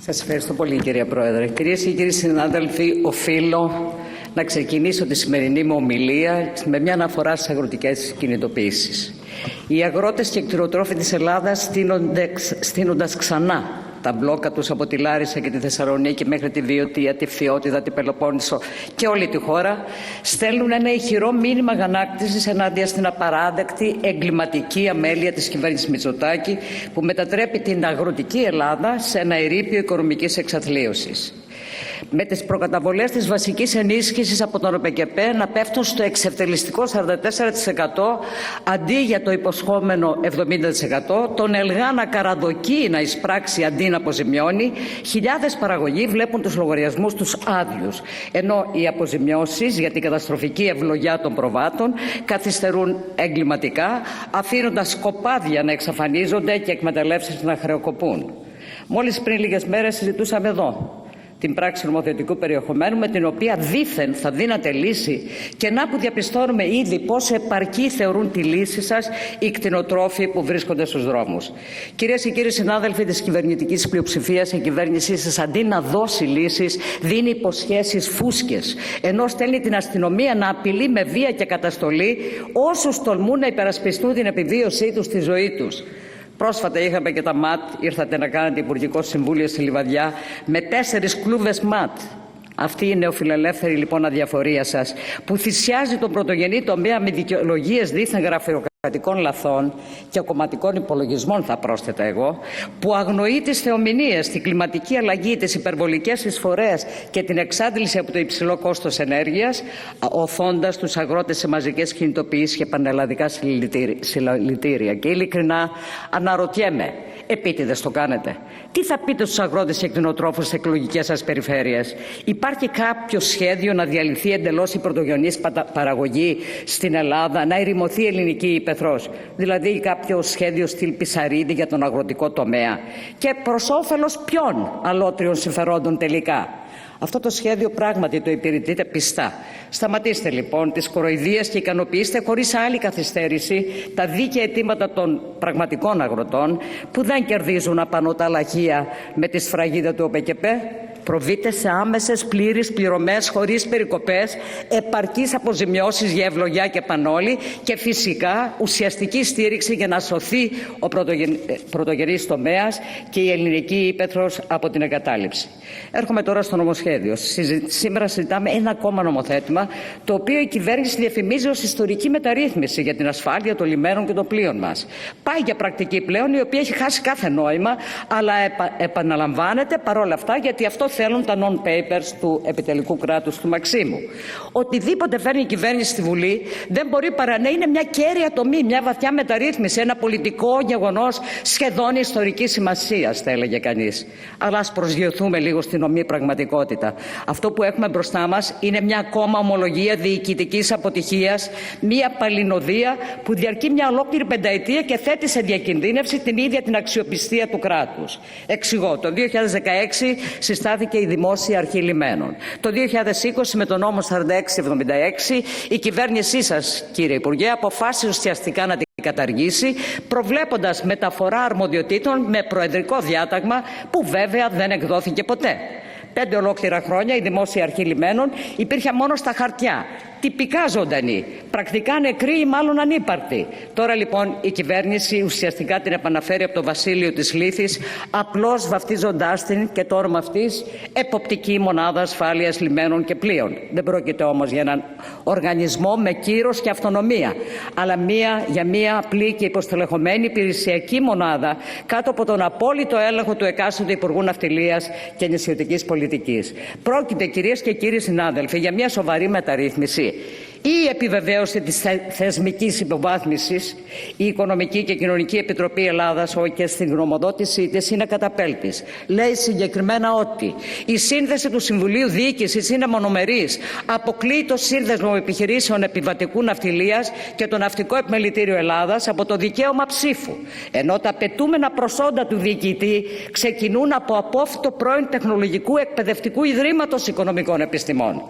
Σας ευχαριστώ πολύ, κυρία Πρόεδρε. Κυρίες και κύριοι συνάδελφοι, οφείλω να ξεκινήσω τη σημερινή μου ομιλία με μια αναφορά στις αγροτικές κινητοποιήσεις. Οι αγρότες και κτηνοτρόφοι της Ελλάδας, στείνοντας ξανά τα μπλόκα τους από τη Λάρισα και τη Θεσσαλονίκη μέχρι τη Βιωτία, τη Φθιώτιδα, την Πελοπόννησο και όλη τη χώρα, στέλνουν ένα ηχηρό μήνυμα αγανάκτησης ενάντια στην απαράδεκτη εγκληματική αμέλεια της κυβέρνησης Μητσοτάκη, που μετατρέπει την αγροτική Ελλάδα σε ένα ερείπιο οικονομικής εξαθλίωσης. Με τις προκαταβολές της βασικής ενίσχυσης από τον ΟΠΕΚΕΠΕ να πέφτουν στο εξευτελιστικό 44% αντί για το υποσχόμενο 70%, τον ΕΛΓΑ να καραδοκεί να εισπράξει αντί να αποζημιώνει, χιλιάδες παραγωγοί βλέπουν τους λογαριασμούς τους άδειους, ενώ οι αποζημιώσεις για την καταστροφική ευλογιά των προβάτων καθυστερούν εγκληματικά, αφήνοντας κοπάδια να εξαφανίζονται και εκμεταλλεύσεις να χρεοκοπούν. Μόλις πριν λίγες μέρες συζητούσαμε εδώ την πράξη νομοθετικού περιεχομένου, με την οποία δήθεν θα δίνατε λύση, και να που διαπιστώνουμε ήδη πόσο επαρκή θεωρούν τη λύση σας οι κτηνοτρόφοι που βρίσκονται στους δρόμους. Κυρίες και κύριοι συνάδελφοι της κυβερνητικής πλειοψηφίας, η κυβέρνησή σας αντί να δώσει λύσεις, δίνει υποσχέσεις φούσκες, ενώ στέλνει την αστυνομία να απειλεί με βία και καταστολή όσους τολμούν να υπερασπιστούν την επιβίωσή τους, τη ζωή τους. Πρόσφατα είχαμε και τα ΜΑΤ, ήρθατε να κάνετε Υπουργικό Συμβούλιο στη Λιβαδιά με 4 κλούβες ΜΑΤ. Αυτή η νεοφιλελεύθερη λοιπόν αδιαφορία σας, που θυσιάζει τον πρωτογενή τομέα με δικαιολογίες δίθεν γραφειοκρατικών λαθών και κομματικών υπολογισμών, θα πρόσθετα εγώ, που αγνοεί τις θεομηνίες, την κλιματική αλλαγή, τις υπερβολικές εισφορές και την εξάντληση από το υψηλό κόστος ενέργειας, οθώντας τους αγρότες σε μαζικές κινητοποιήσεις και πανελλαδικά συλλαλητήρια. Και ειλικρινά αναρωτιέμαι, επίτηδες το κάνετε? Τι θα πείτε στους αγρότες και κτηνοτρόφους στις εκλογικές σας περιφέρειες? Υπάρχει κάποιο σχέδιο να διαλυθεί εντελώς η πρωτογενής παραγωγή στην Ελλάδα, να ερημωθεί η ελληνική ύπαιθρος? Δηλαδή κάποιο σχέδιο στυλ Πισαρίδη για τον αγροτικό τομέα? Και προς όφελος ποιων αλότριων συμφερόντων τελικά? Αυτό το σχέδιο πράγματι το υπηρετείτε πιστά. Σταματήστε λοιπόν τις κοροϊδίες και ικανοποιήστε χωρίς άλλη καθυστέρηση τα δίκαια αιτήματα των πραγματικών αγροτών, που δεν κερδίζουν απάνω τα λαχεία με τη σφραγίδα του ΟΠΕΚΕΠΕ. Προβείτε σε άμεσες πλήρεις πληρωμές χωρίς περικοπές, επαρκείς αποζημιώσεις για ευλογιά και πανόλη και φυσικά ουσιαστική στήριξη για να σωθεί ο πρωτογενής τομέας και η ελληνική ύπαιθρος από την εγκατάλειψη. Έρχομαι τώρα στο νομοσχέδιο. Σήμερα συζητάμε ένα ακόμα νομοθέτημα, το οποίο η κυβέρνηση διαφημίζει ως ιστορική μεταρρύθμιση για την ασφάλεια των λιμένων και των πλοίων μας. Πάει για πρακτική πλέον, η οποία έχει χάσει κάθε νόημα, αλλά επαναλαμβάνεται παρόλα αυτά, γιατί αυτό θέλουν τα non-papers του επιτελικού κράτους του Μαξίμου. Οτιδήποτε φέρνει η κυβέρνηση στη Βουλή δεν μπορεί παρά να είναι μια κέρια τομή, μια βαθιά μεταρρύθμιση, ένα πολιτικό γεγονός σχεδόν ιστορικής σημασίας, θα έλεγε κανείς. Αλλά ας προσγειωθούμε λίγο στην ομή πραγματικότητα. Αυτό που έχουμε μπροστά μας είναι μια ακόμα ομολογία διοικητικής αποτυχίας, μια παλινοδία που διαρκεί μια ολόκληρη πενταετία και θέτει σε διακινδύνευση την ίδια την αξιοπιστία του κράτους. Εξηγώ. Το 2016 συστάθηκε η Δημόσια Αρχή Λιμένων. Το 2020 με τον νόμο 4676 η κυβέρνησή σας, κύριε Υπουργέ, αποφάσισε ουσιαστικά να την καταργήσει, προβλέποντας μεταφορά αρμοδιοτήτων με προεδρικό διάταγμα, που βέβαια δεν εκδόθηκε ποτέ. 5 ολόκληρα χρόνια η Δημόσια Αρχή Λιμένων υπήρχε μόνο στα χαρτιά, τυπικά ζωντανή, πρακτικά νεκρή ή μάλλον ανύπαρκτη. Τώρα λοιπόν η κυβέρνηση ουσιαστικά την επαναφέρει από το βασίλειο της Λύθης, απλώς βαφτίζοντάς την και το όνομα αυτής Εποπτική Μονάδα Ασφάλειας Λιμένων και Πλοίων. Δεν πρόκειται όμως για έναν οργανισμό με κύρος και αυτονομία, αλλά για μια απλή και υποστελεχωμένη υπηρεσιακή μονάδα κάτω από τον απόλυτο έλεγχο του εκάστοτε Υπουργού Ναυτιλίας και Νησιωτικής Πολιτικής. Πρόκειται, κυρίες και κύριοι συνάδελφοι, για μια σοβαρή μεταρρύθμιση. Η επιβεβαίωση της θεσμικής υποβάθμισης, η Οικονομική και Κοινωνική Επιτροπή Ελλάδας, και στην γνωμοδότησή της είναι καταπέλτης. Λέει συγκεκριμένα ότι η σύνθεση του Συμβουλίου Διοίκησης είναι μονομερής. Αποκλείει το Σύνδεσμο Επιχειρήσεων Επιβατικού Ναυτιλίας και το Ναυτικό Επιμελητήριο Ελλάδας από το δικαίωμα ψήφου. Ενώ τα απαιτούμενα προσόντα του διοικητή ξεκινούν από απόφυτο πρώην Τεχνολογικού Εκπαιδευτικού Ιδρύματος Οικονομικών Επιστημών.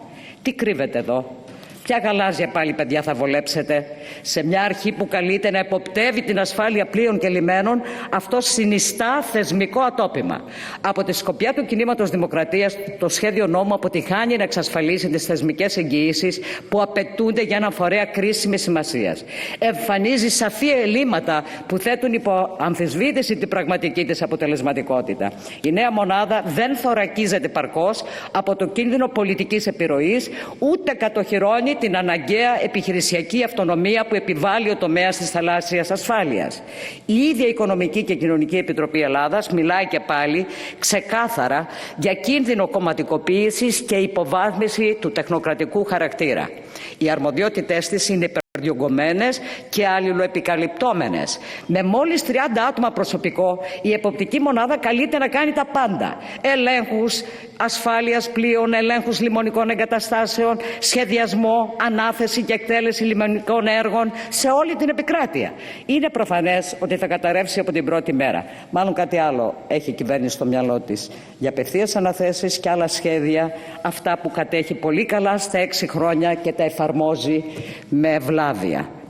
Τι κρύβεται εδώ? Ποια γαλάζια πάλι, παιδιά, θα βολέψετε? Σε μια αρχή που καλείται να εποπτεύει την ασφάλεια πλοίων και λιμένων, αυτό συνιστά θεσμικό ατόπιμα. Από τη σκοπιά του κινήματος Δημοκρατίας, το σχέδιο νόμου αποτυχάνει να εξασφαλίσει τις θεσμικές εγγυήσεις που απαιτούνται για ένα φορέα κρίσιμης σημασίας. Εμφανίζει σαφή ελλείμματα που θέτουν υπό αμφισβήτηση την πραγματική της αποτελεσματικότητα. Η νέα μονάδα δεν θωρακίζεται παρκώς από το κίνδυνο πολιτικής επιρροής, ούτε κατοχυρώνει την αναγκαία επιχειρησιακή αυτονομία που επιβάλλει ο τομέας της θαλάσσιας ασφάλειας. Η ίδια Οικονομική και Κοινωνική Επιτροπή Ελλάδας μιλάει και πάλι ξεκάθαρα για κίνδυνο κομματικοποίησης και υποβάθμιση του τεχνοκρατικού χαρακτήρα. Οι αρμοδιότητές της είναι διωγγωμένες και αλληλοεπικαλυπτόμενες. Με μόλις 30 άτομα προσωπικό, η εποπτική μονάδα καλείται να κάνει τα πάντα. Ελέγχους ασφάλειας πλοίων, ελέγχους λιμενικών εγκαταστάσεων, σχεδιασμό, ανάθεση και εκτέλεση λιμενικών έργων σε όλη την επικράτεια. Είναι προφανές ότι θα καταρρεύσει από την πρώτη μέρα. Μάλλον κάτι άλλο έχει η κυβέρνηση στο μυαλό της. Για απευθείας αναθέσεις και άλλα σχέδια, αυτά που κατέχει πολύ καλά στα 6 χρόνια και τα εφαρμόζει με ευλάβεια.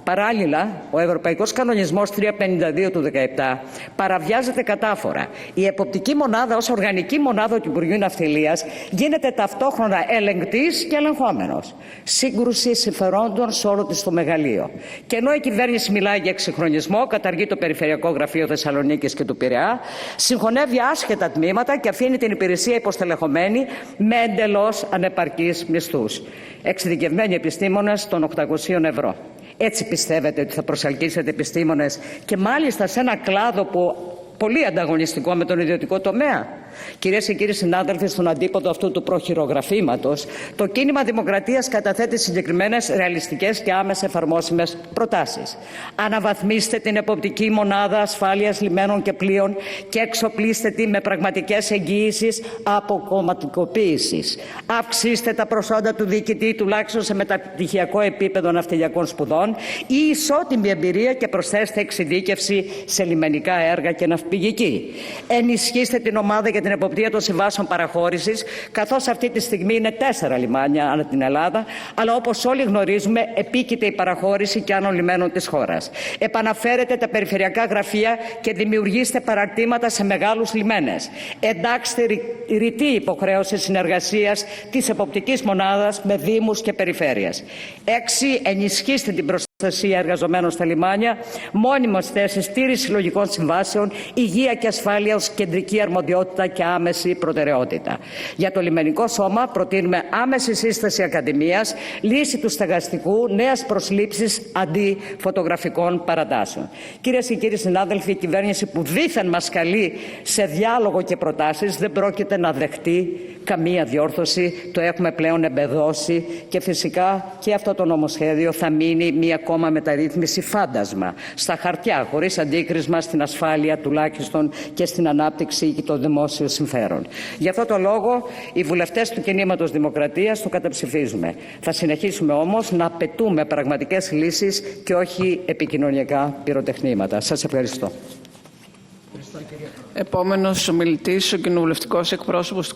Παράλληλα, ο Ευρωπαϊκός Κανονισμός 352 του 2017 παραβιάζεται κατάφορα. Η εποπτική μονάδα ως οργανική μονάδα του Υπουργείου Ναυτιλίας γίνεται ταυτόχρονα ελεγκτής και ελεγχόμενος. Σύγκρουση συμφερόντων σε όλο της το μεγαλείο. Και ενώ η κυβέρνηση μιλάει για εξυγχρονισμό, καταργεί το Περιφερειακό Γραφείο Θεσσαλονίκης και του Πειραιά, συγχωνεύει άσχετα τμήματα και αφήνει την υπηρεσία υποστελεχωμένη με εντελώς ανεπαρκείς μισθούς. Εξειδικευμένοι επιστήμονες των 800 ευρώ. Έτσι πιστεύετε ότι θα προσελκύσετε επιστήμονες και μάλιστα σε ένα κλάδο που πολύ ανταγωνιστικό με τον ιδιωτικό τομέα? Κυρίες και κύριοι συνάδελφοι, στον αντίποδο αυτού του προχειρογραφήματος, το κίνημα Δημοκρατίας καταθέτει συγκεκριμένες, ρεαλιστικές και άμεσα εφαρμόσιμες προτάσεις. Αναβαθμίστε την εποπτική μονάδα ασφάλειας λιμένων και πλοίων και εξοπλίστε τη με πραγματικές εγγυήσεις αποκομματικοποίησης. Αυξήστε τα προσόντα του διοικητή, τουλάχιστον σε μεταπτυχιακό επίπεδο ναυτιλιακών σπουδών, ή ισότιμη εμπειρία και προσθέστε εξειδίκευση σε λιμενικά έργα και ναυπηγική. Ενισχύστε την ομάδα για την εποπτεία των συμβάσεων παραχώρησης, καθώς αυτή τη στιγμή είναι 4 λιμάνια ανά την Ελλάδα, αλλά όπως όλοι γνωρίζουμε επίκειται η παραχώρηση και άλλων λιμένων της χώρας. Επαναφέρετε τα περιφερειακά γραφεία και δημιουργήστε παραρτήματα σε μεγάλους λιμένες. Εντάξτε ρητή υποχρέωση συνεργασίας της εποπτικής μονάδας με δήμους και περιφέρειες. 6. Ενισχύστε την προστασία εργαζομένων στα λιμάνια, μόνιμες θέσεις, στήριξη συλλογικών συμβάσεων, υγεία και ασφάλεια ως κεντρική αρμοδιότητα και άμεση προτεραιότητα. Για το λιμενικό σώμα προτείνουμε άμεση σύσταση ακαδημίας, λύση του στεγαστικού, νέες προσλήψεις αντί φωτογραφικών παρατάσεων. Κυρίες και κύριοι συνάδελφοι, η κυβέρνηση που δήθεν μας καλεί σε διάλογο και προτάσεις δεν πρόκειται να δεχτεί καμία διόρθωση. Το έχουμε πλέον εμπεδώσει και φυσικά και αυτό το νομοσχέδιο θα μείνει μια ακόμα μεταρρύθμιση φάντασμα στα χαρτιά, χωρίς αντίκρισμα στην ασφάλεια τουλάχιστον και στην ανάπτυξη και το δημόσιο συμφέρον. Γι' αυτό το λόγο οι βουλευτές του κινήματος Δημοκρατίας το καταψηφίζουμε. Θα συνεχίσουμε όμως να απαιτούμε πραγματικές λύσεις και όχι επικοινωνιακά πυροτεχνήματα. Σας ευχαριστώ. Επόμενος ομιλητής, ο κοινοβουλευτικός εκπρόσωπος του